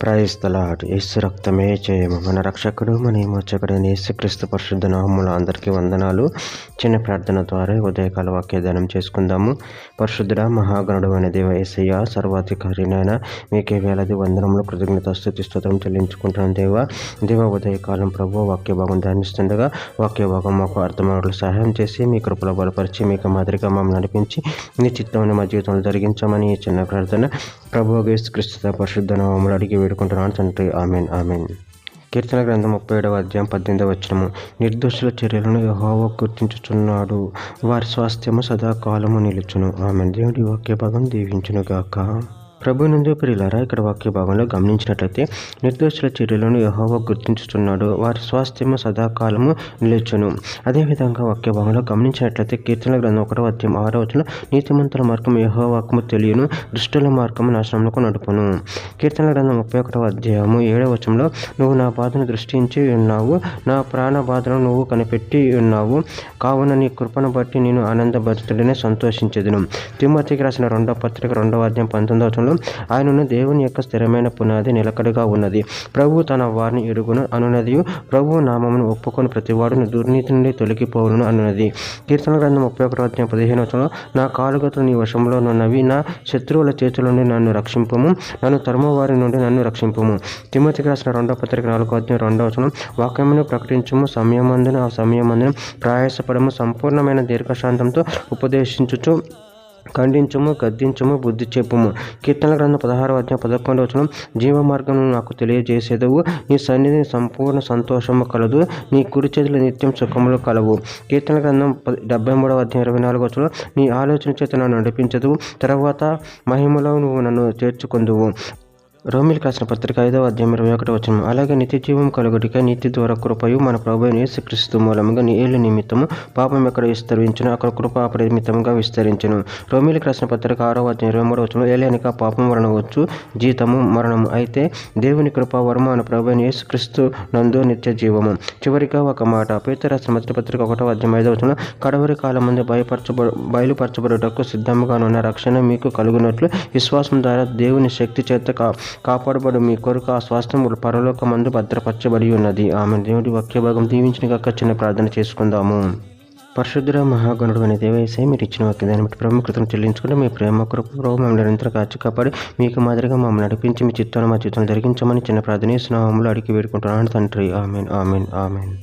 Praise the lord. యేసు రక్తమే జయము. మన రక్షకుడు మన విమోచకుడైన యేసుక్రీస్తు పరిశుద్ధ నామములో అందరికీ వందనాలు. చిన్న ప్రార్థన ద్వారా ఉదయకాల వాక్యదానం చేసుకుందాము. పరిశుద్ధుడ మహాగణుడు అనే దేవ యేసయ్య, సర్వాధికారినైనా మీకే వేలాది వందనములు, కృతజ్ఞత స్తుతి స్తోత్రం చెల్లించుకుంటున్నాను. దేవ ఉదయకాలం ప్రభు వాక్య భాగం ధ్యానిస్తుండగా వాక్య భాగం మాకు అర్థమవులు సహాయం చేసి మీ కృపలో బలపరిచి మీకు మాదిరిగా మమ్మల్ని నడిపించి నీ చిత్తమని మా జీవితంలో జరిగించమని ఈ చిన్న ప్రార్థన ప్రభు యేసుక్రీస్తు పరిశుద్ధ నామములో అడిగి వేడుకుంటున్నాను తండ్రి. Amen amen. కీర్తన గ్రంథం 37వ అధ్యాయం 18వ వచనము. నిర్దోషుల చర్యలను యెహోవా గుర్తించుచున్నాడు, వారి స్వాస్థ్యము సదాకాలము నిలుచును. ఆమెన్. దేవుడి వాక్య భాగం దీవించును గాక. ప్రభు నందు ప్రియులారా, ఇక్కడ వాక్య భాగంలో గమనించినట్లయితే నిర్దోషుల చర్యలను యెహోవా గుర్తించుతున్నాడు, వారి స్వాస్థ్యము సదాకాలము నిలుచును. అదేవిధంగా వాక్య భాగంలో గమనించినట్లయితే కీర్తన గ్రంథం 1వ అధ్యాయం 6వ వచనం, నీతిమంతుల మార్గం యెహోవాకు తెలియను, దుష్టుల మార్గము నాశనమునకు నడుపును. కీర్తన గ్రంథం 31వ అధ్యాయము 7వ వచనంలో, నువ్వు నా బాధను దృష్టించి ఉన్నావు, నా ప్రాణ బాధను నువ్వు కనిపెట్టి ఉన్నావు, కావున నీ కృపను బట్టి నేను ఆనందభరితుడనే సంతోషించెదను. తిమోతికి రాసిన 2వ పత్రిక 2వ అధ్యాయం 19వ వచనంలో, ఆయనను దేవుని యొక్క స్థిరమైన పునాది నిలకడగా ఉన్నది, ప్రభు తన వారిని ఎరుగును అనున్నది, ప్రభు నామమును ఒప్పుకొని ప్రతివాడును దుర్నీతి నుండి తొలగిపోవును అనున్నది. కీర్తన గ్రంథం 31వ అధ్యాయం 15వ వచనంలో, నా కాలుగతులు నీ వశంలో నున్నవి, నా శత్రువుల చేతుల నుండి నన్ను రక్షింపుము, నన్ను తరుము వారి నుండి నన్ను రక్షింపుము. తిమోతికి రాసిన 2వ పత్రిక 4వ అధ్యాయం 2వ వచనం, వాక్యమును ప్రకటించుము, సమయమందున ఆ సమయమందున ప్రయాసపడము, సంపూర్ణమైన దీర్ఘశాంతంతో ఉపదేశించుచు ఖండించము, గద్దించము, బుద్ధి చెప్పుము. కీర్తన గ్రంథం 16వ అధ్యాయం 11వ వచనం, జీవ మార్గము నాకు తెలియజేసేదవు, నీ సన్నిధి సంపూర్ణ సంతోషము కలదు, నీ కుడి చేతులు నిత్యం సుఖములు కలవు. కీర్తన గ్రంథం 73వ అధ్యాయం 24వ వచనం, నీ ఆలోచన చేత నన్ను నడిపించదువు, తర్వాత మహిమలో నువ్వు నన్ను చేర్చుకుందువు. రోమిలికి రాసిన పత్రిక 5వ అధ్యాయం 21వ వచనం, అలాగే నిత్య జీవం కలుగుటికై నీతి ద్వారా కృపయు మన ప్రభువైన యేసుక్రీస్తు మూలముగా నీ ఏలు నిమిత్తము పాపం ఎక్కడ విస్తరించును అక్కడ కృప అపరిమితంగా విస్తరించును. రోమిలికి రాసిన పత్రిక 6వ అధ్యాయం 23వ వచనం, ఏలైనక పాపం వలన వచ్చు జీతము మరణము, అయితే దేవుని కృపా వరము మన ప్రభువైన యేసుక్రీస్తు నందు నిత్య జీవము. చివరిగా ఒక మాట, పేతురు రాసిన మొదటి పత్రిక 1వ అధ్యాయం 5వ వచనం, కడవరి కాలం ముందు బయలుపరచబడుటకు సిద్ధముగానున్న రక్షణ మీకు కలుగునట్లు విశ్వాసం ద్వారా దేవుని శక్తి చేత కాపాడబడు మీ కొరకు ఆ స్వాస్థ్యం పరలోకమందు భద్రపరచబడి ఉన్నది. ఆమె. దేవుడి వాక్య భాగం దీవించిన గాక. చిన్న ప్రార్థన చేసుకుందాము. పరిశుద్ధుడ మహాగణుడు అనే దేవ యేసయ్య, మీరు ఇచ్చిన వాక్యాన్ని బట్టి ప్రముఖతను చెల్లించుకుంటే మీ ప్రేమ కృప మమ్మల్ని నిరంతరం కాచి కాపాడి మీకు మాదిరిగా మమ్మల్ని నడిపించి మీ చిత్తాన్ని మా జీవితంలో జరిగించమని చిన్న ప్రార్థన నామములో అడిగి వేడుకుంటున్నాను తండ్రి. Amen amen amen.